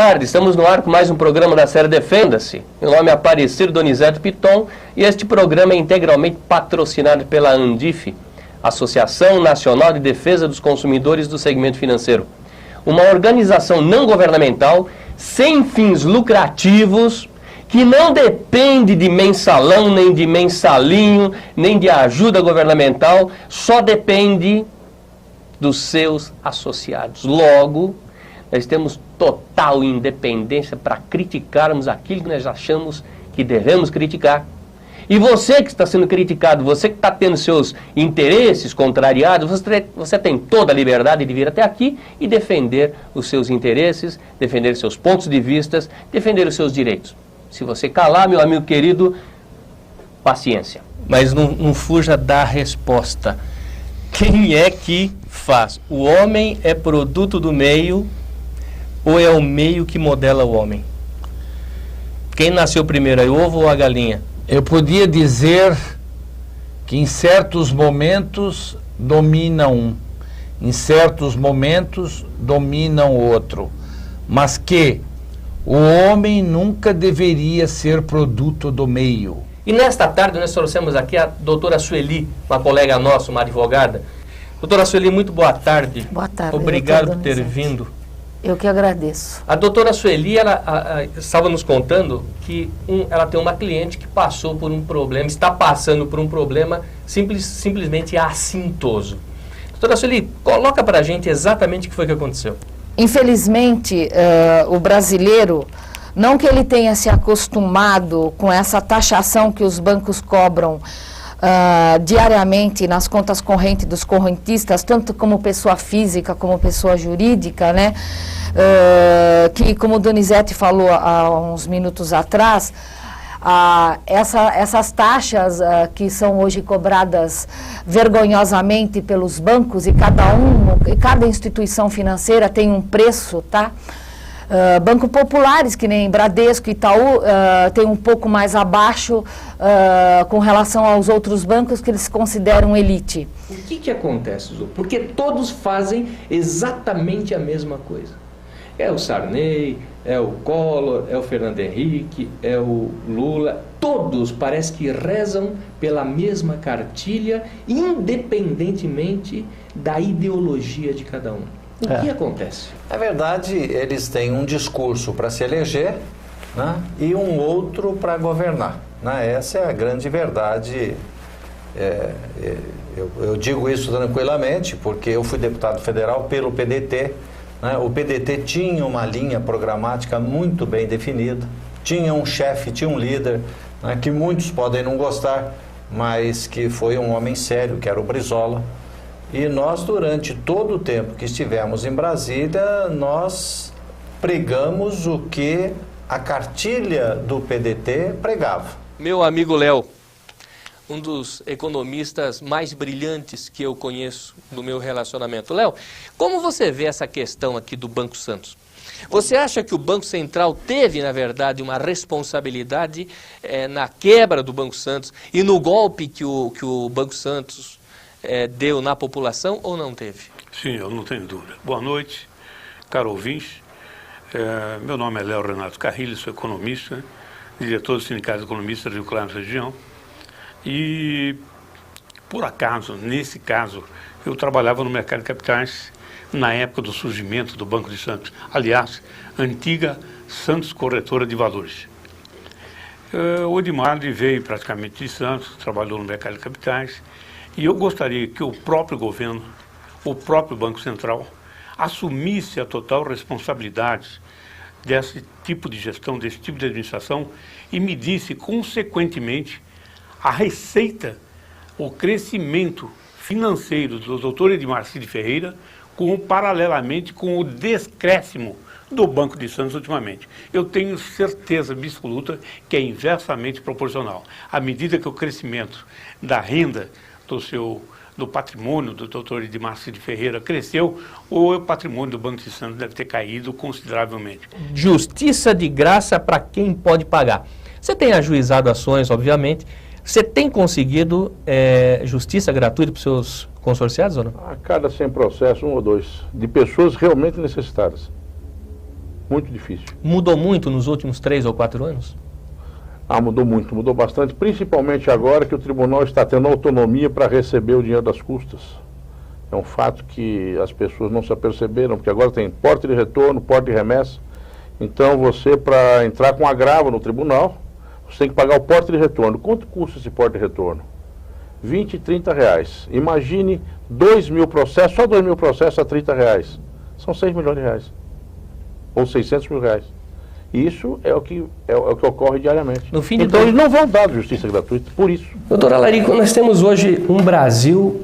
tarde, estamos no ar com mais um programa da série Defenda-se. Meu nome é Aparecido Donizete Piton e este programa é integralmente patrocinado pela ANDIF, Associação Nacional de Defesa dos Consumidores do Segmento Financeiro. Uma organização não governamental, sem fins lucrativos, que não depende de mensalão, nem de mensalinho, nem de ajuda governamental, só depende dos seus associados. Logo, nós temos total independência para criticarmos aquilo que nós achamos que devemos criticar. E você que está sendo criticado, você que está tendo seus interesses contrariados, você tem toda a liberdade de vir até aqui e defender os seus interesses, defender seus pontos de vista, defender os seus direitos. Se você calar, meu amigo querido, paciência. Mas não fuja da resposta. Quem é que faz? O homem é produto do meio ou é o meio que modela o homem? Quem nasceu primeiro, é o ovo ou a galinha? Eu podia dizer que em certos momentos domina um, em certos momentos domina o outro, mas que o homem nunca deveria ser produto do meio. E nesta tarde nós trouxemos aqui a doutora Sueli, uma colega nossa, uma advogada. Doutora Sueli, muito boa tarde. Boa tarde. Obrigado por ter vindo. Eu que agradeço. A doutora Sueli, ela estava nos contando que ela tem uma cliente que passou por um problema, está passando por um problema simplesmente assintoso. Doutora Sueli, coloca para a gente exatamente o que foi que aconteceu. Infelizmente, o brasileiro, não que ele tenha se acostumado com essa taxação que os bancos cobram diariamente nas contas correntes dos correntistas, tanto como pessoa física como pessoa jurídica, né? Que, como o Donizete falou há uns minutos atrás, essas taxas que são hoje cobradas vergonhosamente pelos bancos, e cada instituição financeira tem um preço, tá? Bancos populares, que nem Bradesco e Itaú, tem um pouco mais abaixo com relação aos outros bancos que eles consideram elite. O que acontece, Zô? Porque todos fazem exatamente a mesma coisa. É o Sarney, é o Collor, é o Fernando Henrique, é o Lula. Todos parece que rezam pela mesma cartilha, independentemente da ideologia de cada um. O que acontece? Na verdade, eles têm um discurso para se eleger, né, e um outro para governar. Né? Essa é a grande verdade. Eu digo isso tranquilamente, porque eu fui deputado federal pelo PDT. Né? O PDT tinha uma linha programática muito bem definida, tinha um chefe, tinha um líder, né, que muitos podem não gostar, mas que foi um homem sério, que era o Brizola. E nós, durante todo o tempo que estivemos em Brasília, nós pregamos o que a cartilha do PDT pregava. Meu amigo Léo, um dos economistas mais brilhantes que eu conheço no meu relacionamento. Léo, como você vê essa questão aqui do Banco Santos? Você acha que o Banco Central teve, na verdade, uma responsabilidade na quebra do Banco Santos e no golpe que o Banco Santos deu na população, ou não teve? Sim, eu não tenho dúvida. Boa noite, caro ouvinte. Meu nome é Léo Renato Carrilho, sou economista, diretor do Sindicato de Economistas do Rio Claro, região. E, por acaso, nesse caso, eu trabalhava no mercado de capitais na época do surgimento do Banco de Santos. Aliás, antiga Santos Corretora de Valores. O Odimar veio praticamente de Santos, trabalhou no mercado de capitais. E eu gostaria que o próprio governo, o próprio Banco Central, assumisse a total responsabilidade desse tipo de gestão, desse tipo de administração e medisse, consequentemente, a receita, o crescimento financeiro do Dr. Edmar Cid Ferreira, paralelamente com o descréscimo do Banco de Santos ultimamente. Eu tenho certeza absoluta que é inversamente proporcional. À medida que o crescimento da renda do patrimônio do Dr. Edmar Cid Ferreira cresceu, o patrimônio do Banco de Santos deve ter caído consideravelmente. Justiça de graça para quem pode pagar. Você tem ajuizado ações, obviamente. Você tem conseguido justiça gratuita para os seus consorciados ou não? A cada 100 processos, 1 ou 2, de pessoas realmente necessitadas. muito difícil. Mudou muito nos últimos 3 ou 4 anos? Mudou muito, mudou bastante, principalmente agora que o tribunal está tendo autonomia para receber o dinheiro das custas. É um fato que as pessoas não se aperceberam, porque agora tem porta de retorno, porta de remessa. Então você, para entrar com agravo no tribunal, você tem que pagar o porta de retorno. Quanto custa esse porta de retorno? 20, 30 reais. Imagine 2.000 processos, só 2.000 processos a 30 reais. São 6 milhões de reais. Ou 600 mil reais. Isso é o que ocorre diariamente. Então eles não vão dar justiça gratuita por isso. Doutor Alarico, nós temos hoje um Brasil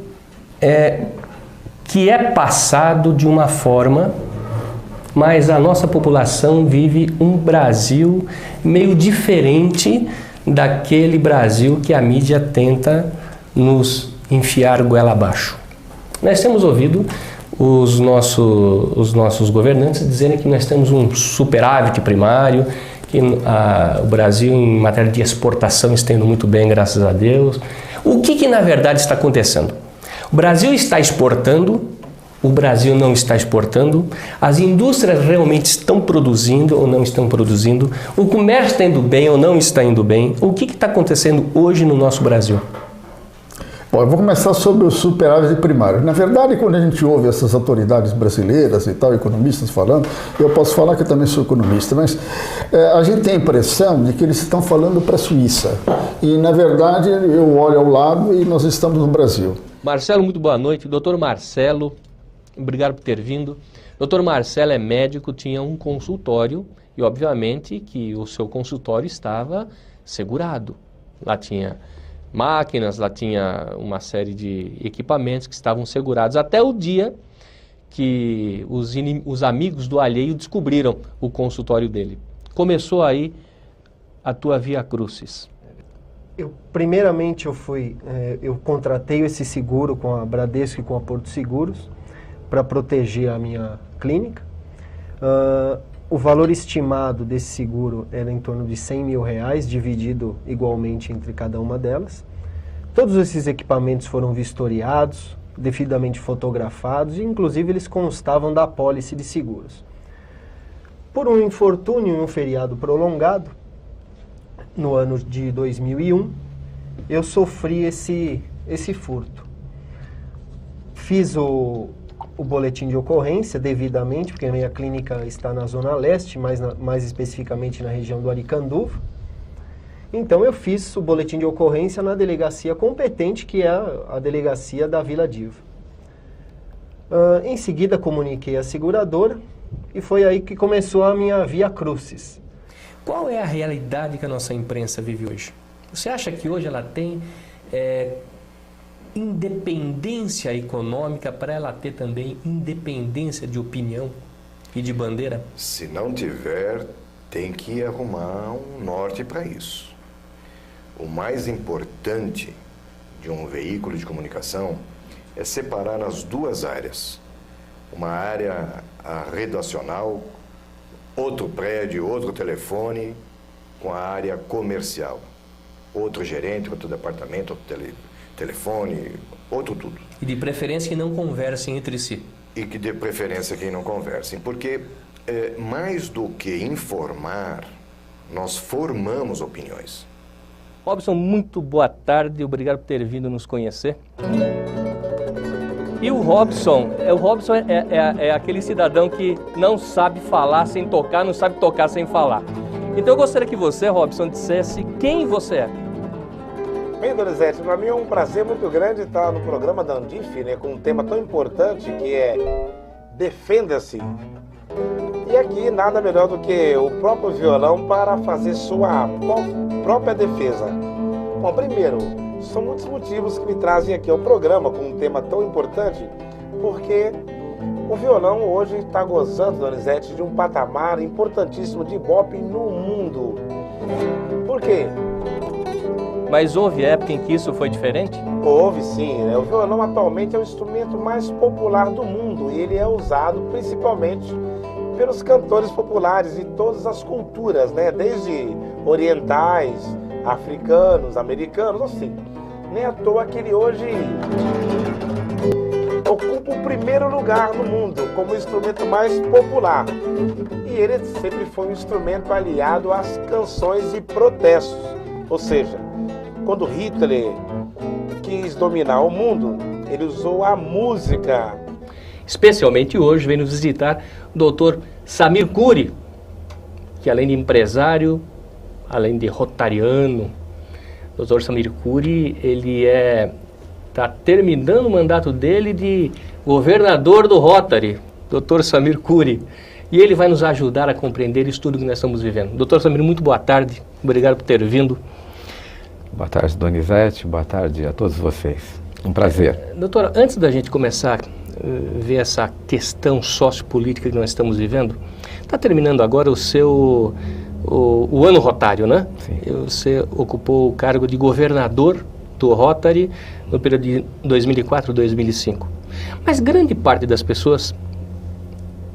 que é passado de uma forma, mas a nossa população vive um Brasil meio diferente daquele Brasil que a mídia tenta nos enfiar goela abaixo. Nós temos ouvido os nossos governantes dizendo que nós temos um superávit primário, que o Brasil em matéria de exportação está indo muito bem, graças a Deus. O que na verdade está acontecendo? O Brasil está exportando, o Brasil não está exportando, as indústrias realmente estão produzindo ou não estão produzindo, o comércio está indo bem ou não está indo bem. O que está acontecendo hoje no nosso Brasil? Bom, eu vou começar sobre o superávit primário. Na verdade, quando a gente ouve essas autoridades brasileiras e tal, economistas falando, eu posso falar que eu também sou economista, mas a gente tem a impressão de que eles estão falando para a Suíça. E, na verdade, eu olho ao lado e nós estamos no Brasil. Marcelo, muito boa noite. Doutor Marcelo, obrigado por ter vindo. Doutor Marcelo é médico, tinha um consultório e, obviamente, que o seu consultório estava segurado. Lá tinha máquinas, lá tinha uma série de equipamentos que estavam segurados até o dia que os amigos do alheio descobriram o consultório dele. Começou aí a tua via crucis. Primeiramente eu contratei esse seguro com a Bradesco e com a Porto Seguros para proteger a minha clínica. O valor estimado desse seguro era em torno de R$100 mil, dividido igualmente entre cada uma delas. Todos esses equipamentos foram vistoriados, devidamente fotografados, e inclusive eles constavam da apólice de seguros. Por um infortúnio em um feriado prolongado, no ano de 2001, eu sofri esse furto. Fiz o boletim de ocorrência devidamente, porque a minha clínica está na Zona Leste, mais especificamente na região do Aricanduva. Então eu fiz o boletim de ocorrência na delegacia competente, que é a delegacia da Vila Diva. Em seguida comuniquei a seguradora e foi aí que começou a minha via crucis. Qual é a realidade que a nossa imprensa vive hoje? Você acha que hoje ela tem independência econômica para ela ter também independência de opinião e de bandeira? Se não tiver, tem que arrumar um norte para isso. O mais importante de um veículo de comunicação é separar as duas áreas. Uma área redacional, outro prédio, outro telefone, com a área comercial. Outro gerente, outro departamento, outro telefone, outro tudo. E de preferência que não conversem entre si. E que de preferência que não conversem, porque mais do que informar, nós formamos opiniões. Robson, muito boa tarde, obrigado por ter vindo nos conhecer. E o Robson é aquele cidadão que não sabe falar sem tocar, não sabe tocar sem falar. Então eu gostaria que você, Robson, dissesse quem você é. Bem, Donizete, para mim é um prazer muito grande estar no programa da Andif, né, com um tema tão importante que é Defenda-se. E aqui nada melhor do que o próprio violão para fazer sua própria defesa. Bom, primeiro, são muitos motivos que me trazem aqui ao programa com um tema tão importante, porque o violão hoje está gozando, Donizete, de um patamar importantíssimo de ibope no mundo. Por quê? Mas houve época em que isso foi diferente? Houve sim, né? O violão atualmente é o instrumento mais popular do mundo e ele é usado principalmente pelos cantores populares de todas as culturas, né? Desde orientais, africanos, americanos, assim. Nem à toa que ele hoje ocupa o primeiro lugar no mundo como instrumento mais popular. E ele sempre foi um instrumento aliado às canções de protestos. Ou seja, quando Hitler quis dominar o mundo, ele usou a música. Especialmente hoje vem nos visitar o Dr. Samir Khoury, que além de empresário, além de rotariano, o Dr. Samir Khoury, ele está terminando o mandato dele de governador do Rotary, Dr. Samir Khoury. E ele vai nos ajudar a compreender isso tudo que nós estamos vivendo. Dr. Samir, muito boa tarde, obrigado por ter vindo. Boa tarde, Donizete, boa tarde a todos vocês. Um prazer. Doutora, antes da gente começar a ver essa questão sociopolítica que nós estamos vivendo, está terminando agora o ano rotário, né? Sim. Você ocupou o cargo de governador do Rotary no período de 2004 a 2005. Mas grande parte das pessoas,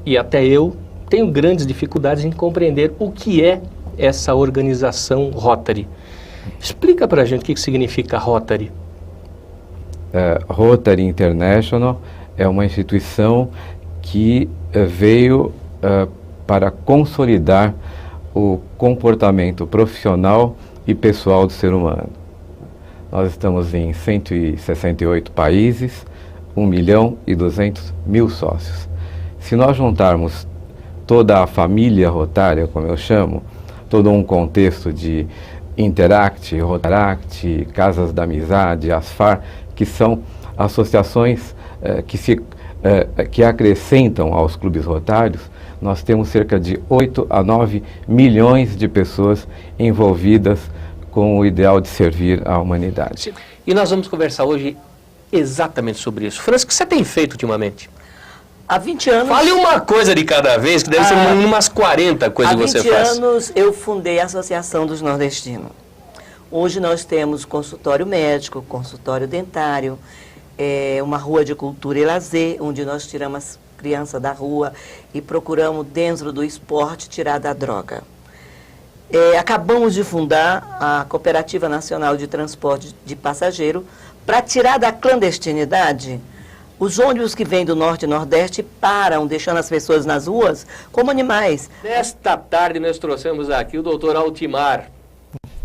e até eu, tenho grandes dificuldades em compreender o que é essa organização Rotary. Explica para a gente o que significa Rotary. Rotary International é uma instituição que veio para consolidar o comportamento profissional e pessoal do ser humano. Nós estamos em 168 países, 1.200.000 sócios. Se nós juntarmos toda a família rotária, como eu chamo, todo um contexto de Interact, Rotaract, Casas da Amizade, ASFAR, que são associações que acrescentam aos clubes rotários, nós temos cerca de 8 a 9 milhões de pessoas envolvidas com o ideal de servir à humanidade. E nós vamos conversar hoje exatamente sobre isso. Francisco, o que você tem feito ultimamente? Há 20 anos... Fale uma coisa de cada vez, que deve ser umas 40 coisas que você faz. Há 20 anos eu fundei a Associação dos Nordestinos. Hoje nós temos consultório médico, consultório dentário, uma rua de cultura e lazer, onde nós tiramos as crianças da rua e procuramos, dentro do esporte, tirar da droga. Acabamos de fundar a Cooperativa Nacional de Transporte de Passageiro para tirar da clandestinidade. Os ônibus que vêm do Norte e Nordeste param, deixando as pessoas nas ruas como animais. Nesta tarde nós trouxemos aqui o doutor Altimar,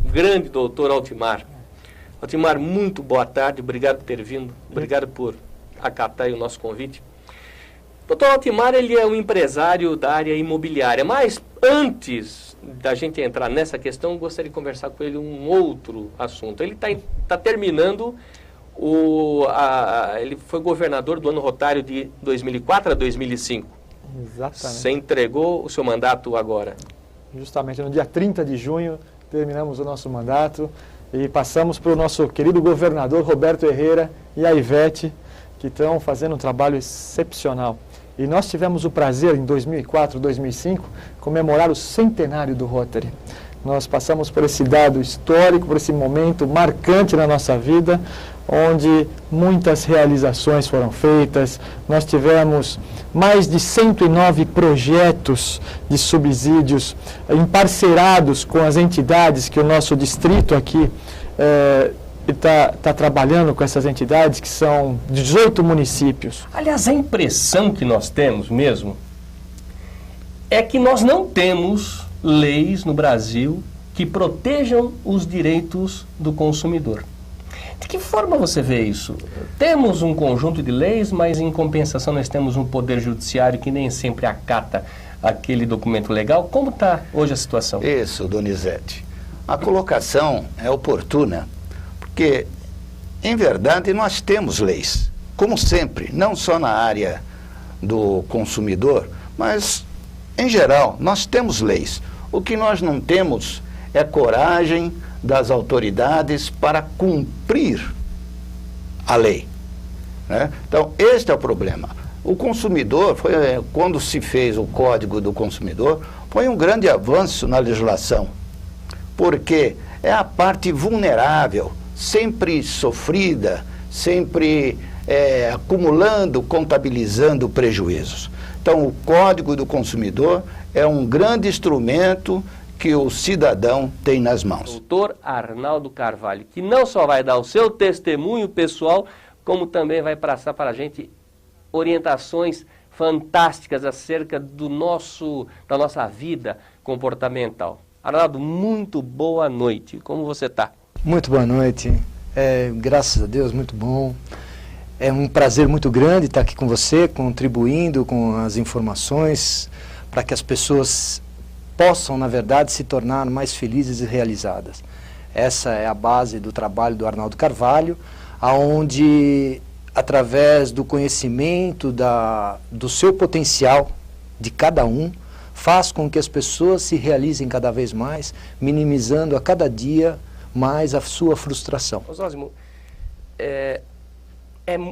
o grande doutor Altimar. Altimar, muito boa tarde, obrigado por ter vindo, obrigado por acatar o nosso convite. Doutor Altimar, ele é um empresário da área imobiliária, mas antes da gente entrar nessa questão, eu gostaria de conversar com ele um outro assunto. Ele está terminando... ele foi governador do ano rotário de 2004 a 2005. Exatamente. Você entregou o seu mandato agora? Justamente no dia 30 de junho terminamos o nosso mandato e passamos para o nosso querido governador Roberto Herrera e a Ivete, que estão fazendo um trabalho excepcional. E nós tivemos o prazer, em 2004, 2005, comemorar o centenário do Rotary. Nós passamos por esse dado histórico, por esse momento marcante na nossa vida, onde muitas realizações foram feitas. Nós tivemos mais de 109 projetos de subsídios emparcerados com as entidades que o nosso distrito aqui está trabalhando com essas entidades, que são 18 municípios. Aliás, a impressão que nós temos mesmo é que nós não temos leis no Brasil que protejam os direitos do consumidor. De que forma você vê isso? Temos um conjunto de leis, mas em compensação nós temos um poder judiciário que nem sempre acata aquele documento legal. Como está hoje a situação? Isso, Donizete. A colocação é oportuna, porque, em verdade, nós temos leis, como sempre, não só na área do consumidor, mas, em geral, nós temos leis. O que nós não temos é coragem das autoridades para cumprir a lei, né? Então, este é o problema. O consumidor, quando se fez o Código do Consumidor, foi um grande avanço na legislação, porque é a parte vulnerável, sempre sofrida, sempre acumulando, contabilizando prejuízos. Então, o Código do Consumidor é um grande instrumento que o cidadão tem nas mãos. Doutor Arnaldo Carvalho, que não só vai dar o seu testemunho pessoal, como também vai passar para a gente orientações fantásticas acerca da nossa vida comportamental. Arnaldo, muito boa noite. Como você está? Muito boa noite. Graças a Deus, muito bom. É um prazer muito grande estar aqui com você, contribuindo com as informações para que as pessoas possam, na verdade, se tornar mais felizes e realizadas. Essa é a base do trabalho do Arnaldo Carvalho, onde, através do conhecimento do seu potencial de cada um, faz com que as pessoas se realizem cada vez mais, minimizando a cada dia mais a sua frustração. Osósimo,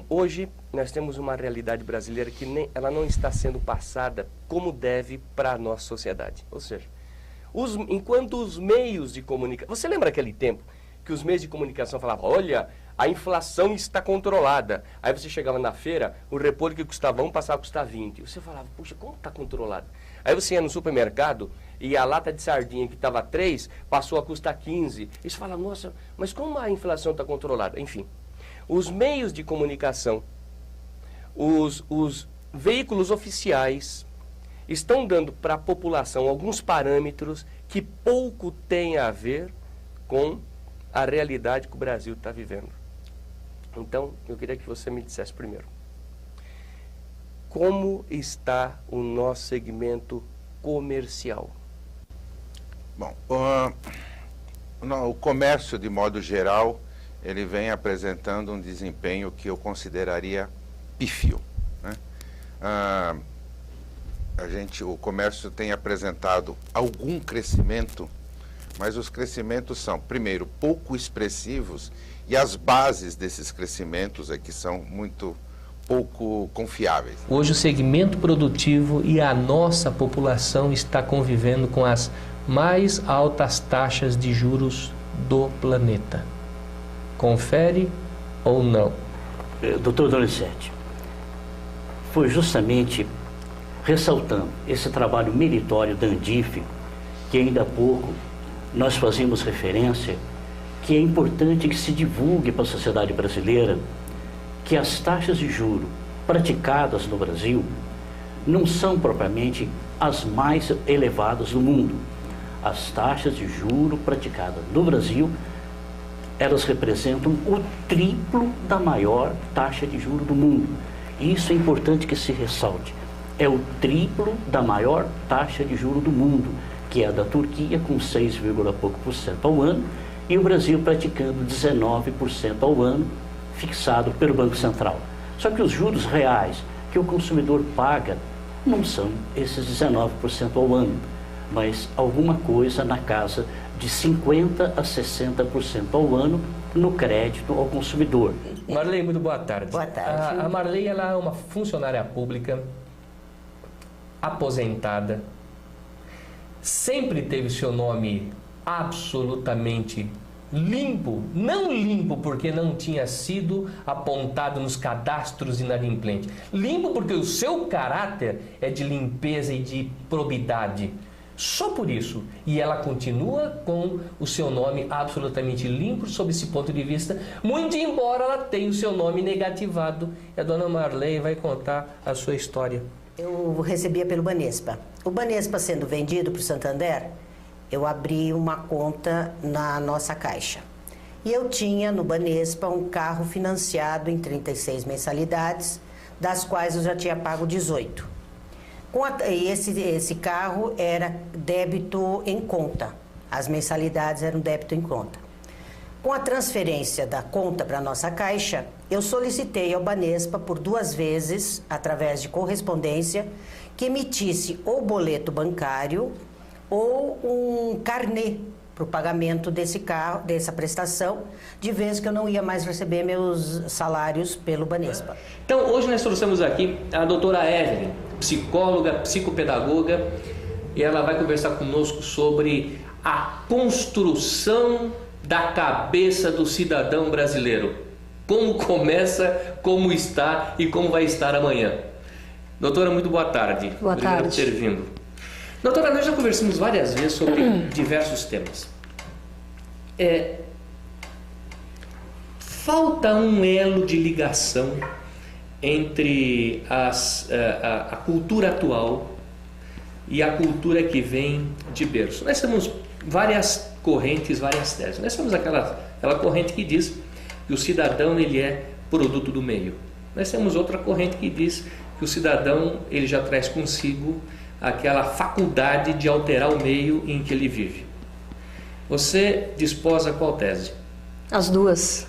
hoje nós temos uma realidade brasileira que ela não está sendo passada como deve para a nossa sociedade. Ou seja, enquanto os meios de comunicação... Você lembra aquele tempo que os meios de comunicação falavam, olha, a inflação está controlada. Aí você chegava na feira, o repolho que custava 1 passava a custar 20. Você falava, puxa, como está controlado? Aí você ia no supermercado e a lata de sardinha que estava 3 passou a custar 15. E você fala, nossa, mas como a inflação está controlada? Enfim, os meios de comunicação, os veículos oficiais estão dando para a população alguns parâmetros que pouco têm a ver com a realidade que o Brasil está vivendo. Então, eu queria que você me dissesse primeiro, como está o nosso segmento comercial? Bom, o comércio, de modo geral, ele vem apresentando um desempenho que eu consideraria pífio, né? O comércio tem apresentado algum crescimento, mas os crescimentos são, primeiro, pouco expressivos, e as bases desses crescimentos aqui são muito pouco confiáveis. Hoje o segmento produtivo e a nossa população está convivendo com as mais altas taxas de juros do planeta. Confere ou não? Doutor Donizete, foi justamente ressaltando esse trabalho meritório da Andif, que ainda há pouco nós fazíamos referência, que é importante que se divulgue para a sociedade brasileira que as taxas de juros praticadas no Brasil não são propriamente as mais elevadas do mundo. As taxas de juros praticadas no Brasil, elas representam o triplo da maior taxa de juros do mundo. E isso é importante que se ressalte. É o triplo da maior taxa de juros do mundo, que é a da Turquia, com 6, pouco por cento ao ano, e o Brasil praticando 19% ao ano, fixado pelo Banco Central. Só que os juros reais que o consumidor paga não são esses 19% ao ano, mas alguma coisa na casa de 50% a 60% ao ano no crédito ao consumidor. Marley, muito boa tarde. Boa tarde. A Marley, ela é uma funcionária pública, aposentada, sempre teve seu nome absolutamente limpo, não limpo porque não tinha sido apontado nos cadastros inadimplentes, limpo porque o seu caráter é de limpeza e de probidade. Só por isso. E ela continua com o seu nome absolutamente limpo sob esse ponto de vista, muito embora ela tenha o seu nome negativado. E a dona Marley vai contar a sua história. Eu recebia pelo Banespa. O Banespa sendo vendido para o Santander, eu abri uma conta na nossa caixa. E eu tinha no Banespa um carro financiado em 36 mensalidades, das quais eu já tinha pago 18. E esse carro era débito em conta. As mensalidades eram débito em conta. Com a transferência da conta para a nossa caixa, eu solicitei ao Banespa por 2 vezes, através de correspondência, que emitisse ou boleto bancário ou um carnê para o pagamento desse carro, dessa prestação, de vez que eu não ia mais receber meus salários pelo Banespa. Então, hoje nós trouxemos aqui a doutora Evelyn, psicóloga, psicopedagoga, e ela vai conversar conosco sobre a construção da cabeça do cidadão brasileiro. Como começa, como está e como vai estar amanhã. Doutora, muito boa tarde. Boa tarde. Obrigado por ter vindo. Doutora, nós já conversamos várias vezes sobre diversos temas. Falta um elo de ligação entre a cultura atual e a cultura que vem de berço. Nós temos várias correntes, várias teses. Nós temos aquela corrente que diz que o cidadão ele é produto do meio. Nós temos outra corrente que diz que o cidadão ele já traz consigo aquela faculdade de alterar o meio em que ele vive. Você disposa qual tese? As duas,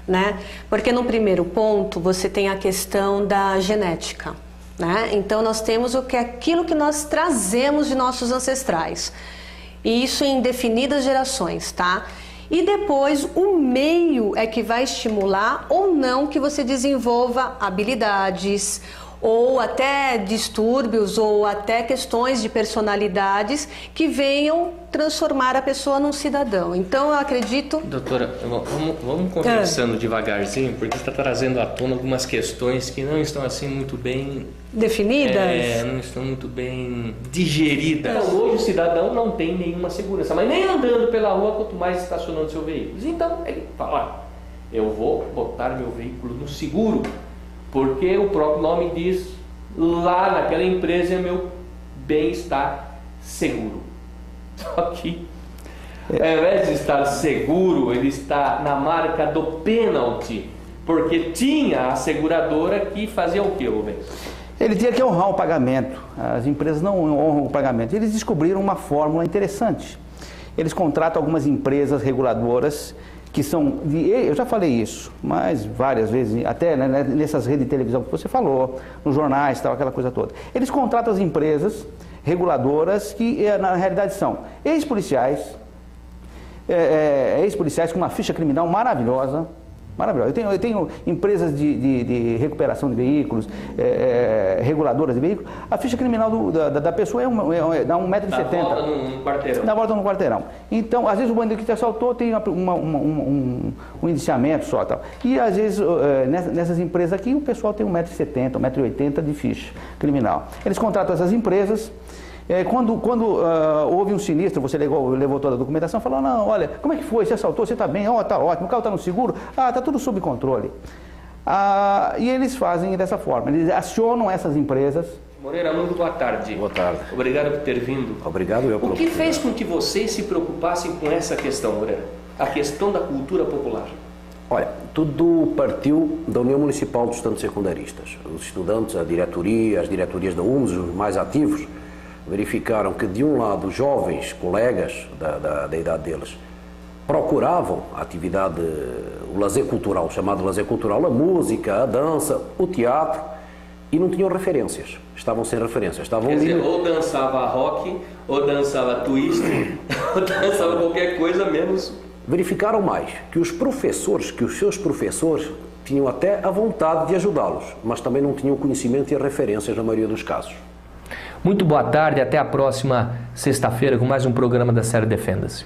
né? Porque no primeiro ponto você tem a questão da genética, né? Então nós temos aquilo que nós trazemos de nossos ancestrais, e isso em definidas gerações, tá? E depois o meio é que vai estimular ou não que você desenvolva habilidades, ou até distúrbios, ou até questões de personalidades que venham transformar a pessoa num cidadão. Então eu acredito... Doutora, vamos conversando devagarzinho, porque você está trazendo à tona algumas questões que não estão assim muito bem... definidas? Não estão muito bem digeridas. Então, hoje o cidadão não tem nenhuma segurança, mas nem andando pela rua, quanto mais estacionando seu veículo. Então ele fala, eu vou botar meu veículo no seguro, porque o próprio nome diz, lá naquela empresa meu bem está seguro. Só que, ao invés de estar seguro, ele está na marca do pênalti, porque tinha a seguradora que fazia o quê, Rubens? Ele tinha que honrar o pagamento. As empresas não honram o pagamento. Eles descobriram uma fórmula interessante. Eles contratam algumas empresas reguladoras que são, eu já falei isso, mas várias vezes, até nessas redes de televisão que você falou, nos jornais, tal, aquela coisa toda. Eles contratam as empresas reguladoras que, na realidade, são ex-policiais com uma ficha criminal maravilhosa. Maravilhoso. Eu tenho empresas de recuperação de veículos, reguladoras de veículos. A ficha criminal da pessoa dá 1,70 m. Dá volta no quarteirão. Dá volta no quarteirão. Então, às vezes o bandido que te assaltou tem um indiciamento só. Tal. E às vezes, nessas empresas aqui, o pessoal tem 1,70 m, 1,80 m de ficha criminal. Eles contratam essas empresas. Quando houve um sinistro, você levou toda a documentação, falou, não, olha, como é que foi? Você assaltou? Você está bem? Está ótimo. O carro está no seguro? Está tudo sob controle. E eles fazem dessa forma. Eles acionam essas empresas. Moreira, muito boa tarde. Boa tarde. Obrigado por ter vindo. Obrigado eu. O que fez com que vocês se preocupassem com essa questão, Moreira? A questão da cultura popular. Olha, tudo partiu da União Municipal dos Estudantes Secundaristas. Os estudantes, as diretorias da UMS, os mais ativos, verificaram que, de um lado, jovens colegas da idade deles procuravam a atividade, o lazer cultural, chamado lazer cultural, a música, a dança, o teatro, e não tinham referências, estavam sem referências. Quer dizer, ou dançava rock, ou dançava twist, ou dançava qualquer coisa menos... Verificaram mais que os seus professores tinham até a vontade de ajudá-los, mas também não tinham conhecimento e referências na maioria dos casos. Muito boa tarde, até a próxima sexta-feira com mais um programa da série Defenda-se.